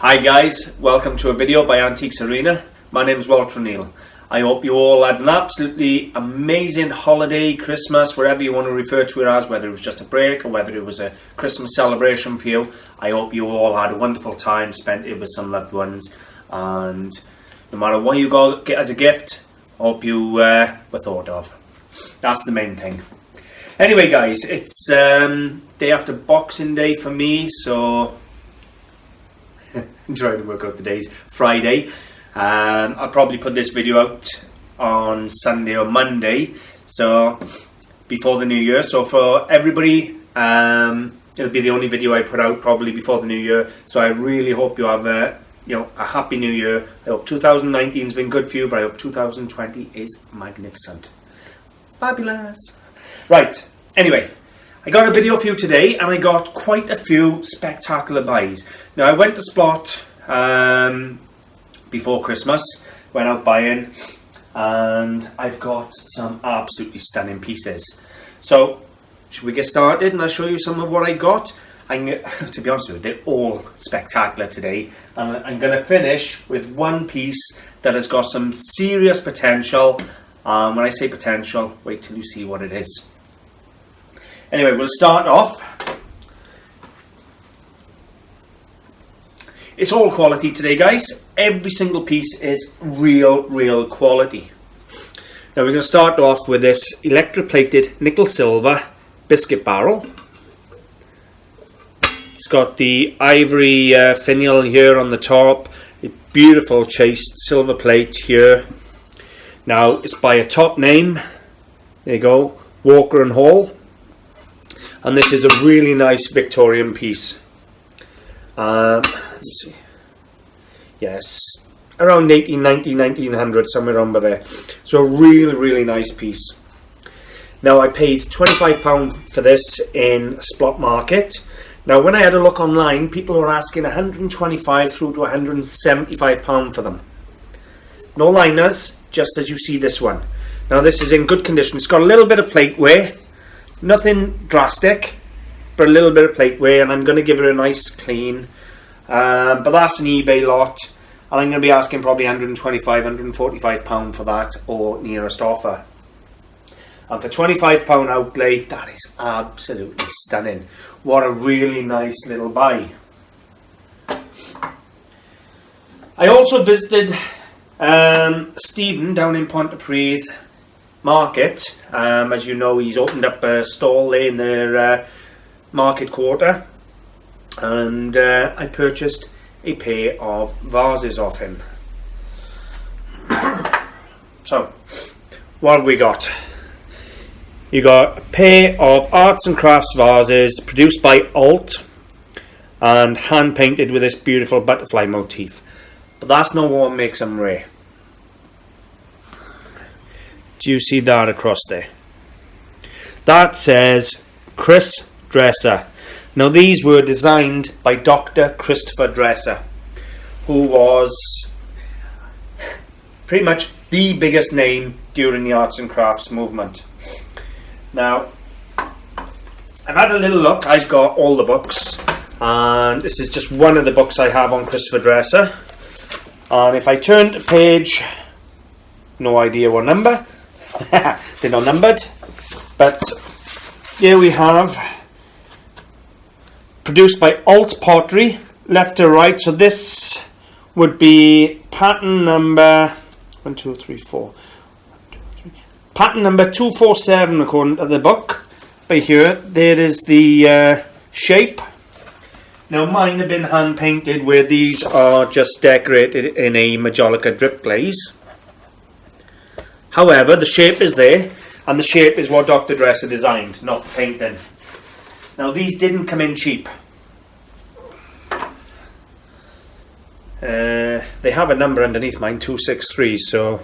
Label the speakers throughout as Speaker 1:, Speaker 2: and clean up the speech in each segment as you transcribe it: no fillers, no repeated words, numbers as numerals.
Speaker 1: Hi guys, welcome to a video by AntiquesArena. My name is Walter O'Neill. I hope you all had an absolutely amazing holiday, Christmas, wherever you want to refer to it as, whether it was just a break or whether it was a Christmas celebration for you. I hope you all had a wonderful time, spent it with some loved ones, and no matter what you get as a gift, I hope you were thought of. That's the main thing. Anyway guys, it's day after Boxing Day for me, so I'm trying to work out the days. Friday. I'll probably put this video out on Sunday or Monday, so before the new year. So for everybody, it'll be the only video I put out probably before the new year. So I really hope you have a happy new year. I hope 2019's been good for you, but I hope 2020 is magnificent. Fabulous. Right. Anyway, I got a video for you today, and I got quite a few spectacular buys. Now I went to Splot before Christmas, went out buying, and I've got some absolutely stunning pieces. So should we get started and I'll show you some of what I got? To be honest with you, they're all spectacular today, and I'm going to finish with one piece that has got some serious potential. When I say potential, wait till you see what it is. Anyway, we'll start off. It's all quality today, guys. Every single piece is real quality. Now we're going to start off with this Electroplated nickel silver biscuit barrel. It's got the ivory finial here on the top, a beautiful chased silver plate here. Now it's by a top name, there you go, Walker and Hall, and this is a really nice Victorian piece. Let's see, yes, around 1890, 1900, somewhere around there. So a really nice piece. Now I paid £25 for this in Splot Market. Now when I had a look online, people were asking £125 through to £175 for them. No liners, just as you see this one. Now this is in good condition. It's got a little bit of plate wear, nothing drastic, but a little bit of plate wear, and I'm going to give it a nice clean. But that's an eBay lot, and I'm going to be asking probably £125, £145 for that, or nearest offer. And for £25 outlay, that is absolutely stunning. What a really nice little buy. I also visited Stephen down in Pontypridd market. As you know, he's opened up a stall there in their market quarter, and I purchased a pair of vases off him. So what have we got? You got a pair of arts and crafts vases produced by Alt and hand painted with this beautiful butterfly motif. But that's not what makes them rare. Do you see that across there? That says Chris Dresser. Now these were designed by Dr. Christopher Dresser, who was pretty much the biggest name during the arts and crafts movement. Now I've had a little look. I've got all the books, and this is just one of the books I have on Christopher Dresser. And if I turn to page, no idea what number, they're not numbered, but here we have produced by Alt Pottery, left to right. So this would be pattern number 1, 2, 3, 4. Pattern number 247 according to the book. By here, there is the shape. Now mine have been hand painted, where these are just decorated in a Majolica drip glaze. However, the shape is there, and the shape is what Dr. Dresser designed, not the painting. Now these didn't come in cheap. They have a number underneath mine, 263, so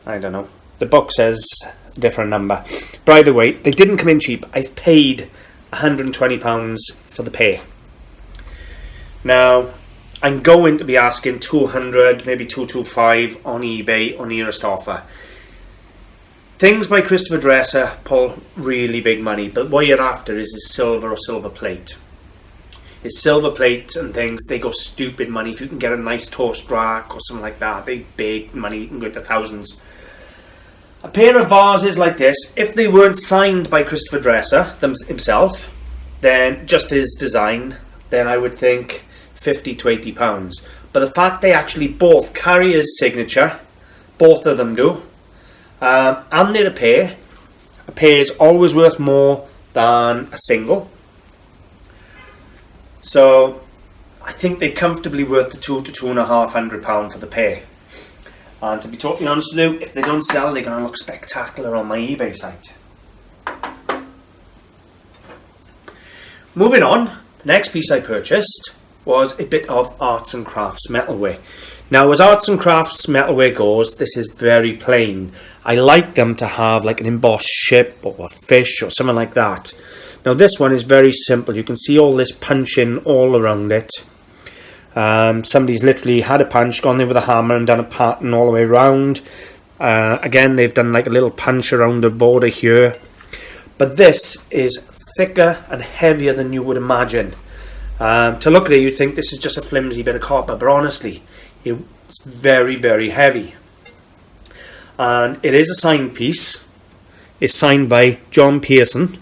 Speaker 1: I don't know. The book says a different number. By the way, they didn't come in cheap. I've paid £120 for the pair. Now, I'm going to be asking 200, maybe 225 on eBay on nearest offer. Things by Christopher Dresser pull really big money, but what you're after is silver or silver plate. is silver plate and things, they go stupid money. If you can get a nice toast rack or something like that, they big money, you can go to thousands. A pair of vases like this, if they weren't signed by Christopher Dresser himself, then just his design, then I would think £50 to £80. But the fact they actually both carry his signature, both of them do, and they're a pair is always worth more than a single. So I think they're comfortably worth the £200 to £250 for the pair. And to be totally honest with you, if they don't sell, they're going to look spectacular on my eBay site. Moving on, the next piece I purchased was a bit of arts and crafts metalware. Now, as arts and crafts metalware goes, this is very plain. I like them to have like an embossed ship or a fish or something like that. Now, this one is very simple. You can see all this punching all around it. Somebody's literally had a punch, gone there with a hammer and done a pattern all the way around. Again, they've done like a little punch around the border here. But this is thicker and heavier than you would imagine. To look at it, you'd think this is just a flimsy bit of copper, but honestly, it's very, very heavy. And it is a signed piece. It's signed by John Pearson.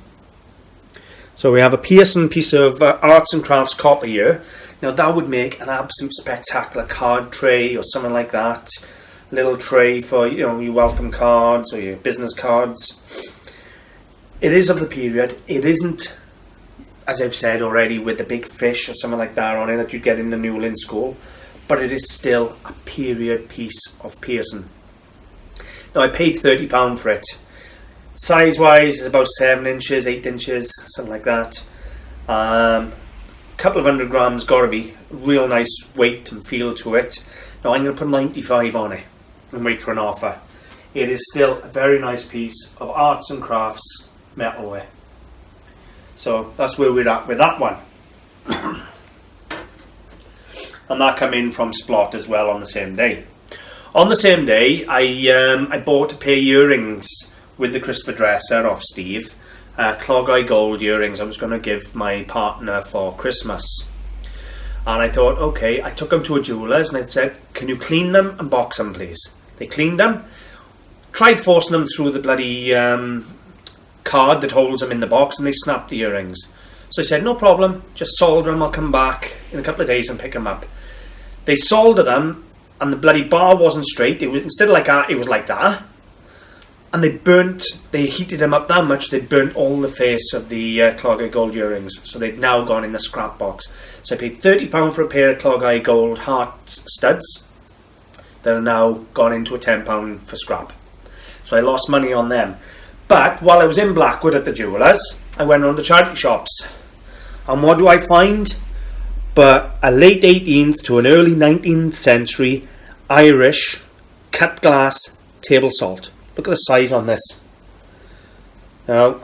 Speaker 1: So we have a Pearson piece of arts and crafts copper here. Now that would make an absolute spectacular card tray or something like that. Little tray for, you know, your welcome cards or your business cards. It is of the period. It isn't, as I've said already, with the big fish or something like that on it that you get in the Newlyn School. But it is still a period piece of Pearson. Now I paid £30 for it. Size wise is about 7 inches, 8 inches, something like that. Couple of 100 grams, gotta be. Real nice weight and feel to it. Now I'm going to put 95 on it and wait for an offer. It is still a very nice piece of arts and crafts metalware. So that's where we're at with that one. And that came in from Splot as well on the same day. On the same day, I bought a pair of earrings with the Christopher Dresser off Steve. Clog eye gold earrings I was going to give my partner for Christmas. And I thought, okay, I took them to a jeweller's and I said, can you clean them and box them, please? They cleaned them. Tried forcing them through the bloody card that holds them in the box, and they snapped the earrings. So I said, no problem, just solder them, I'll come back in a couple of days and pick them up. They soldered them, and the bloody bar wasn't straight. It was, instead of like that, it was like that. And they heated them up that much, they burnt all the face of the clog eye gold earrings. So they've now gone in the scrap box. So I paid £30 for a pair of clog eye gold heart studs that are now gone into a £10 for scrap. So I lost money on them. But while I was in Blackwood at the jewellers, I went on to charity shops. And what do I find? But a late 18th to an early 19th century Irish cut glass table salt. Look at the size on this. Now,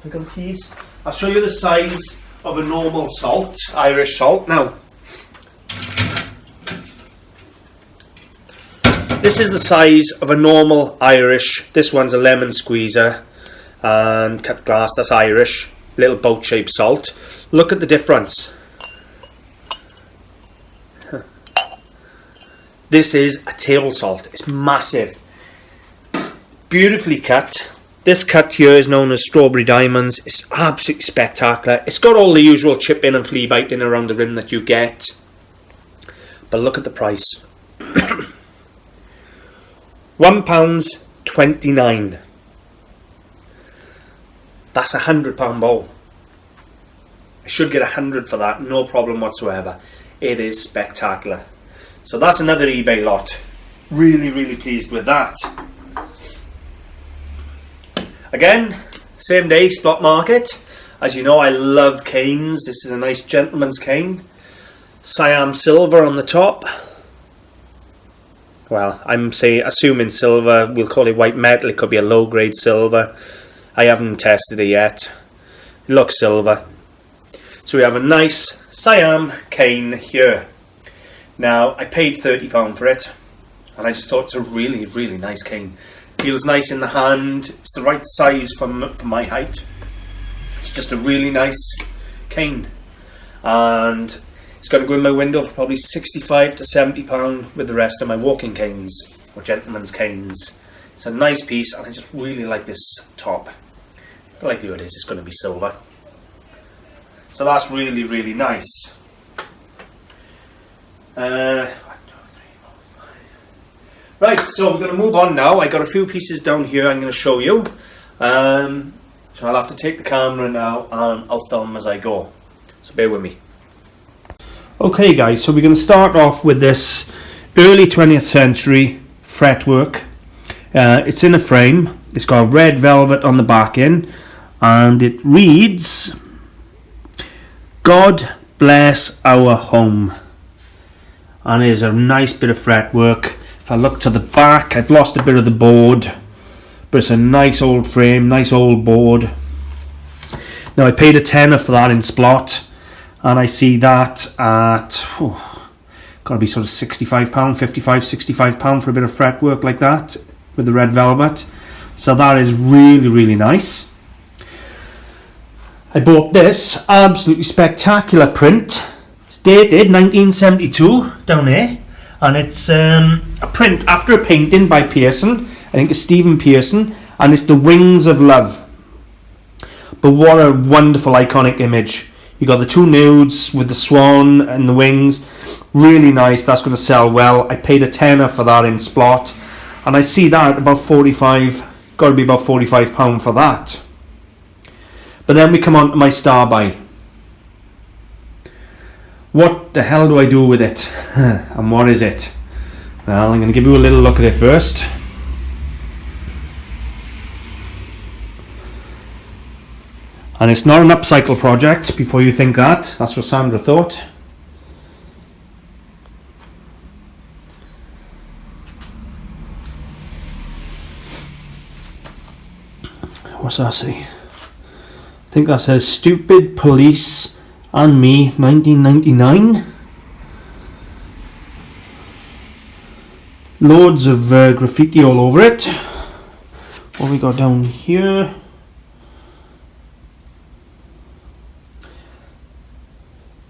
Speaker 1: look at the piece. I'll show you the size of a normal salt, Irish salt. Now, this is the size of a normal Irish. This one's a lemon squeezer and cut glass. That's Irish. Little boat-shaped salt. Look at the difference. This is a table salt. It's massive. Beautifully cut. This cut here is known as strawberry diamonds. It's absolutely spectacular. It's got all the usual chip in and flea biting around the rim that you get. But look at the price. £1.29. That's £100 bowl. I should get 100 for that, no problem whatsoever. It is spectacular. So that's another eBay lot. Really, really pleased with that. Again, same day, Splot Market. As you know, I love canes. This is a nice gentleman's cane. Siam silver on the top. Well, I'm assuming silver. We'll call it white metal. It could be a low-grade silver. I haven't tested it yet. It looks silver. So we have a nice Siam cane here. Now, I paid £30 for it. And I just thought it's a really, really nice cane. Feels nice in the hand. It's the right size for my height. It's just a really nice cane. and it's going to go in my window for probably 65 to 70 pound with the rest of my walking canes or gentleman's canes. It's a nice piece, and I just really like this top. The likelihood is it's going to be silver, so that's really, really nice. Right, so we're going to move on now. I got a few pieces down here I'm going to show you. So I'll have to take the camera now and I'll film as I go. So bear with me. Okay guys, so we're going to start off with this early 20th century fretwork. It's in a frame. It's got red velvet on the back end, and it reads, "God bless our home." And it's a nice bit of fretwork. If I look to the back, I've lost a bit of the board, but it's a nice old frame, nice old board. Now I paid a tenner for that in Splot, and I see that at gotta be sort of £65, 55, £65 for a bit of fretwork like that with the red velvet. So that is really, really nice. I bought this absolutely spectacular print. It's dated 1972 down here, and it's a print after a painting by Pearson. I think it's Stephen Pearson, and it's The Wings of Love. But what a wonderful iconic image. You got the two nudes with the swan and the wings. Really nice. That's going to sell well. I paid a tenner for that in Splot, and I see that about 45, got to be about £45 for that. But then we come on to my star buy. What the hell do I do with it? And what is it? Well, I'm going to give you a little look at it first. And it's not an upcycle project, before you think that. That's what Sandra thought. What's that say? I think that says "Stupid Police and Me 1999. Loads of graffiti all over it. What we got down here?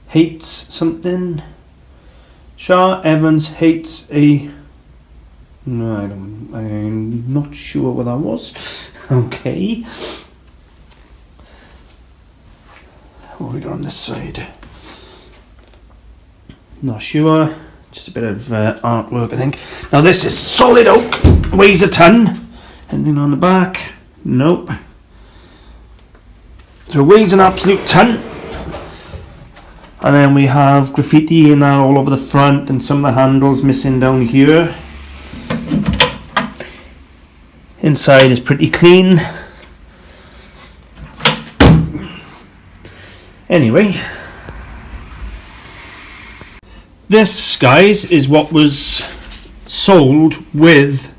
Speaker 1: Hates something. Shah Evans hates a... No, I'm not sure what that was. Okay. What have we got on this side? Not sure. Just a bit of artwork, I think. Now this is solid oak, weighs a ton. Anything on the back? Nope. So it weighs an absolute ton. And then we have graffiti in that all over the front, and some of the handles missing down here. Inside is pretty clean. Anyway, this, guys, is what was sold with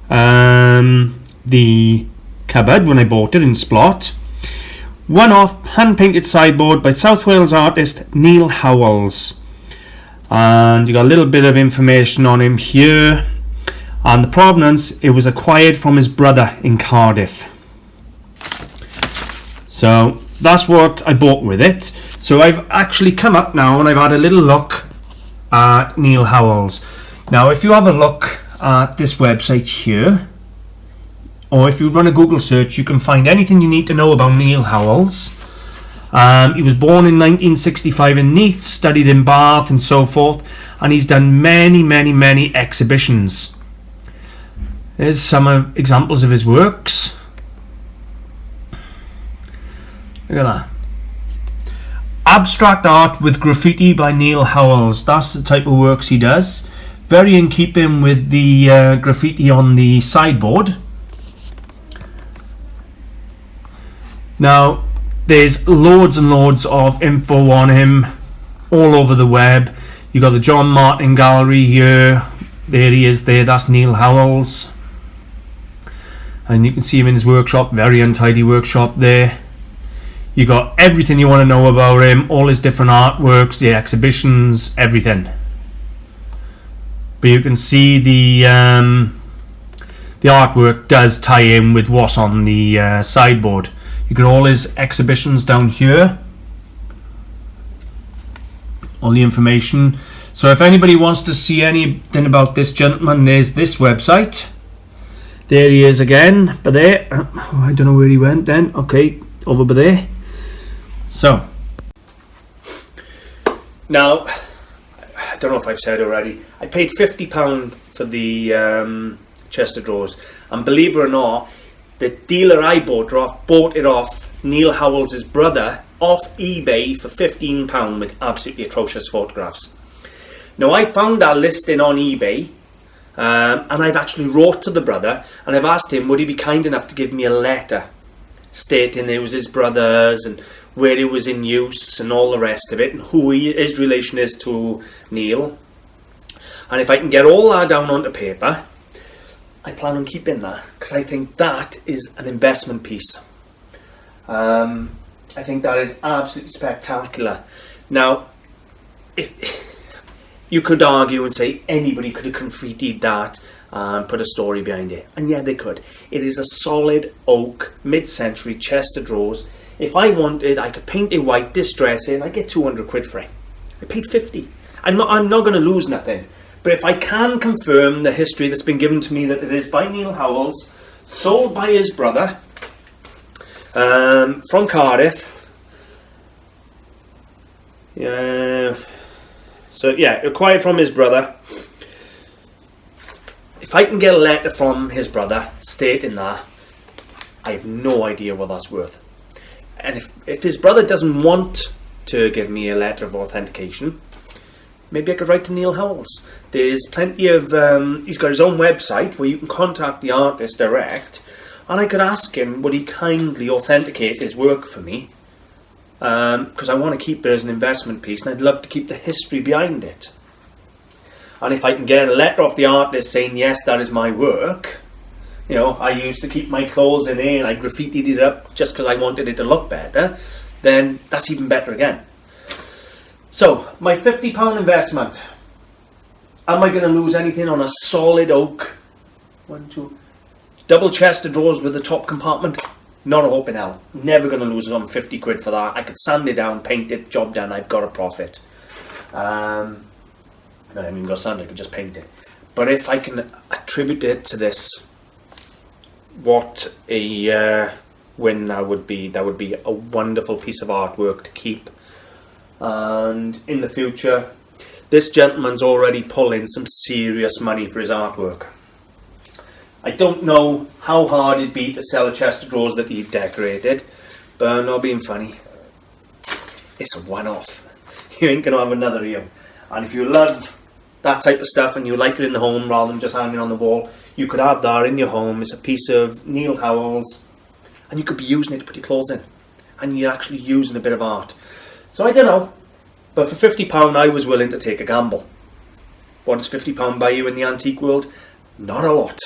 Speaker 1: the cupboard when I bought it in Splot. One-off hand-painted sideboard by South Wales artist Neil Howells. And you got a little bit of information on him here. And the provenance, it was acquired from his brother in Cardiff. So that's what I bought with it. So I've actually come up now and I've had a little look at Neil Howells. Now if you have a look at this website here, or if you run a Google search, you can find anything you need to know about Neil Howells. He was born in 1965 in Neath, studied in Bath and so forth, and he's done many exhibitions. There's some examples of his works. Look at that. Abstract art with graffiti by Neil Howells. That's the type of works he does. Very in keeping with the graffiti on the sideboard. Now, there's loads and loads of info on him all over the web. You got the John Martin Gallery here. There he is there. That's Neil Howells. And you can see him in his workshop. Very untidy workshop there. You got everything you want to know about him. All his different artworks, the exhibitions, everything. But you can see the artwork does tie in with what's on the sideboard. You got all his exhibitions down here. all the information. So if anybody wants to see anything about this gentleman, there's this website. There he is again, but there, I don't know where he went then. Okay, over by there. So, now, I don't know if I've said already, I paid £50 for the chest of drawers, and believe it or not, the dealer I bought it off Neil Howells' brother off eBay for £15 with absolutely atrocious photographs. Now, I found that listing on eBay, and I've actually wrote to the brother, and I've asked him would he be kind enough to give me a letter stating it was his brother's and where it was in use and all the rest of it, and who his relation is to Neil. And if I can get all that down onto paper, I plan on keeping that, because I think that is an investment piece. I think that is absolutely spectacular. Now, you could argue and say anybody could have graffitied that and put a story behind it. And yeah, they could. It is a solid oak, mid-century chest of drawers. If I wanted, I could paint it white, distress it, and I'd get 200 quid for it. I paid 50. I'm not going to lose nothing. But if I can confirm the history that's been given to me that it is by Neil Howells, sold by his brother, from Cardiff. Yeah. So yeah, acquired from his brother. If I can get a letter from his brother stating that, I have no idea what that's worth. And if his brother doesn't want to give me a letter of authentication, maybe I could write to Neil Howells. There's plenty of, he's got his own website where you can contact the artist direct, and I could ask him, would he kindly authenticate his work for me? Because I want to keep it as an investment piece, and I'd love to keep the history behind it. And if I can get a letter off the artist saying, yes, that is my work, you know, I used to keep my clothes in here and I graffitied it up just because I wanted it to look better, then that's even better again. So, my £50 investment. Am I going to lose anything on a solid oak? Double chest of drawers with the top compartment? Not a hope in hell. Never going to lose it on 50 quid for that. I could sand it down, paint it, job done, I've got a profit. I haven't even got sand, I could just paint it. But if I can attribute it to this, what a win that would be a wonderful piece of artwork to keep. And in the future, this gentleman's already pulling some serious money for his artwork. I don't know how hard it'd be to sell a chest of drawers that he decorated, but I'm not being funny. It's a one-off. You ain't gonna have another here. And if you love that type of stuff and you like it in the home rather than just hanging on the wall, you could have that in your home. It's a piece of Neil Howells, and you could be using it to put your clothes in, and you're actually using a bit of art. So I don't know, but for £50 I was willing to take a gamble. What does £50 buy you in the antique world? Not a lot.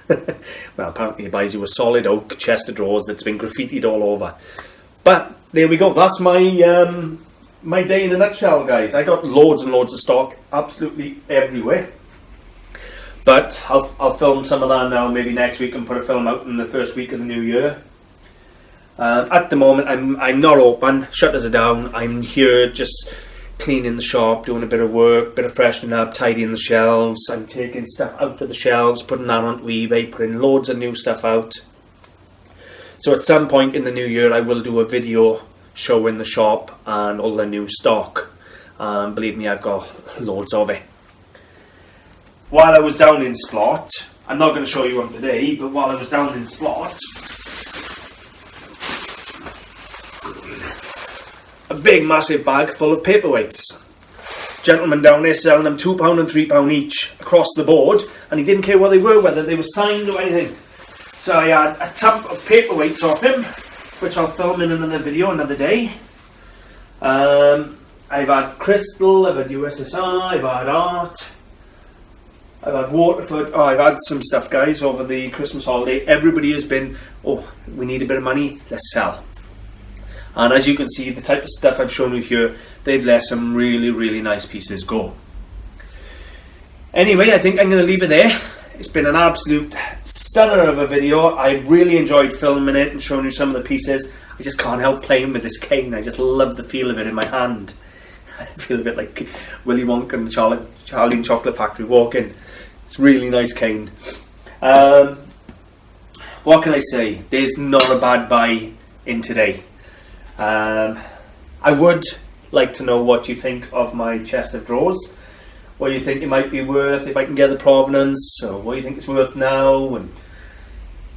Speaker 1: Well, apparently it buys you a solid oak chest of drawers that's been graffitied all over. But there we go. That's my my day in a nutshell, guys. I got loads and loads of stock, absolutely everywhere. But I'll film some of that now, maybe next week, and put a film out in the first week of the new year. At the moment, I'm not open. Shutters are down. I'm here just cleaning the shop, doing a bit of work, bit of freshening up, tidying the shelves. I'm taking stuff out of the shelves, putting that onto eBay, putting loads of new stuff out. So at some point in the new year, I will do a video showing the shop and all the new stock. Believe me, I've got loads of it. While I was down in Splot, I'm not going to show you one today, but while I was down in Splot, a big massive bag full of paperweights. Gentleman down there selling them £2 and £3 each across the board, and he didn't care what they were, whether they were signed or anything. So I had a tub of paperweights off him, which I'll film in another video another day. I've had crystal, I've had USSR, I've had art, I've had Waterford. Oh, I've had some stuff, guys, over the Christmas holiday. Everybody has been, oh, we need a bit of money, let's sell. And as you can see, the type of stuff I've shown you here, they've let some really, really nice pieces go. Anyway, I think I'm going to leave it there. It's been an absolute stunner of a video. I really enjoyed filming it and showing you some of the pieces. I just can't help playing with this cane. I just love the feel of it in my hand. I feel a bit like Willy Wonka and the Charlie and Chocolate Factory walking. It's really nice kind. What can I say? There's not a bad buy in today. I would like to know what you think of my chest of drawers. What you think it might be worth, if I can get the provenance, or what you think it's worth now, and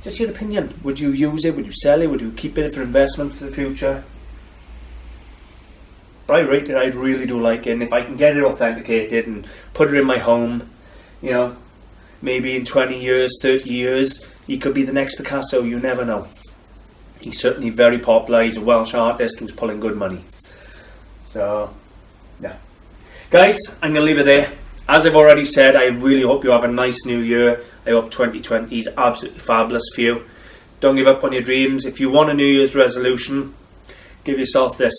Speaker 1: just your opinion. Would you use it? Would you sell it? Would you keep it for investment for the future? But I rate it. I really do like it, and if I can get it authenticated and put it in my home, you know, maybe in 20 years, 30 years, he could be the next Picasso. You never know. He's certainly very popular. He's a Welsh artist who's pulling good money. So, yeah. Guys, I'm going to leave it there. As I've already said, I really hope you have a nice new year. I hope 2020 is absolutely fabulous for you. Don't give up on your dreams. If you want a New Year's resolution, give yourself this.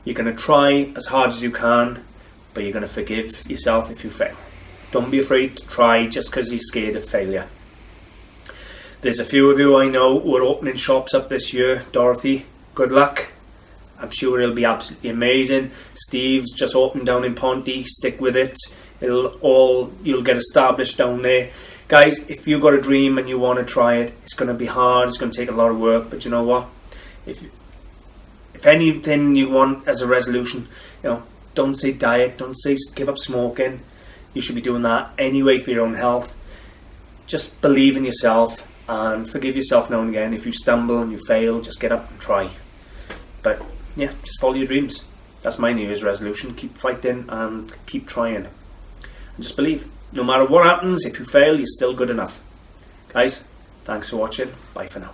Speaker 1: You're going to try as hard as you can, but you're going to forgive yourself if you fail. Don't be afraid to try just because you're scared of failure. There's a few of you I know who are opening shops up this year. Dorothy, good luck. I'm sure it'll be absolutely amazing. Steve's just opened down in Ponty. Stick with it. You'll get established down there. Guys, if you've got a dream and you want to try it, it's going to be hard. It's going to take a lot of work. But you know what? If anything you want as a resolution, you know, don't say diet. Don't say give up smoking. You should be doing that anyway for your own health. Just believe in yourself and forgive yourself now and again. If you stumble and you fail, just get up and try. But yeah, just follow your dreams. That's my New Year's resolution. Keep fighting and keep trying. And just believe. No matter what happens, if you fail, you're still good enough. Guys, thanks for watching. Bye for now.